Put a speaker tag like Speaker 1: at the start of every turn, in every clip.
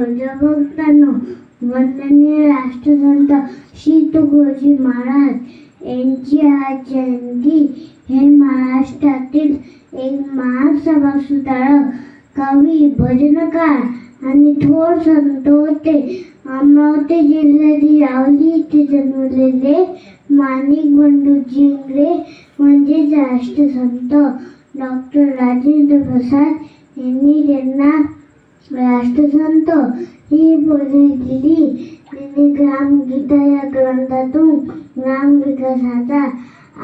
Speaker 1: प्रजाभक्तांनो, वंदनीय राष्ट्रसंत श्री तुकडोजी महाराज यांची आज जयंती. हे महाराष्ट्रातील एक महान समाजसुधारक, कवी, भजनकार आणि थोर संत होते. अमरावती जिल्ह्यातील रावली येथे जन्मलेले माणिक बंडू झिंगरे म्हणजेच राष्ट्रसंत डॉक्टर राजेंद्र प्रसाद यांनी त्यांना राष्ट्रसंत ही पदवी दिली. त्यांनी ग्रामगीता या ग्रंथातून ग्रामविकासाचा,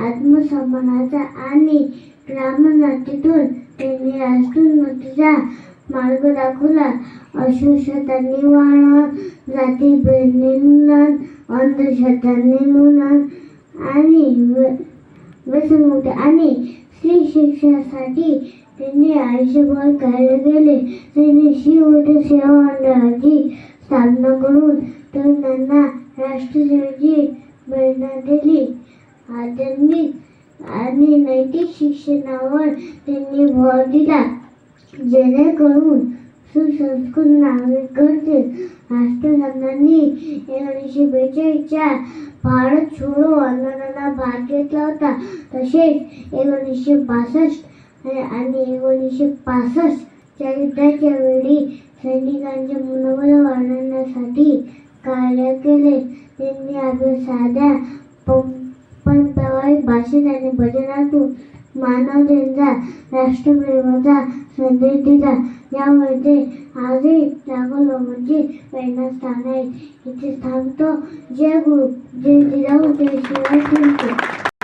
Speaker 1: आत्मसन्मानाचा आणि ग्रामोन्नतीतून त्यांनी राष्ट्रोन्नतीचा मार्ग दाखवला. अस्पृश्यता निवारण, जातीभेद निर्मूलन, अंधश्रद्धा निर्मूलन आणि व्यसनमुक्ती आणि स्त्री शिक्षणासाठी त्यांनी आयुष्यभर कार्य केले. त्यांनी शिवसेना सेवा मंडळाची स्थापना करून तरुणांना राष्ट्रसेवेची प्रेरणा दिली. आध्यात्मिक आणि नैतिक शिक्षणावर त्यांनी भर दिला, जेणेकरून सुसंस्कृत नागरिक घडतील. राष्ट्रसंतांनी 1942च्या भारत छोडो आंदोलनात भाग घेतला होता. तसेच 1962 आणि 1965च्या युद्धाच्या वेळी सैनिकांचे मनोबल वाढवण्यासाठी कार्य केले. त्यांनी आपल्या साध्या पण प्रभावी भाषेत आणि भजनातून मानवतेचा, राष्ट्रप्रेमाचा संदेश दिला. यामुळे ते आजही लाखो लोकांची प्रेरणास्थान आहे. इथे थांबतो. जय गुरु, जय जिजाऊ, जय शिवराय.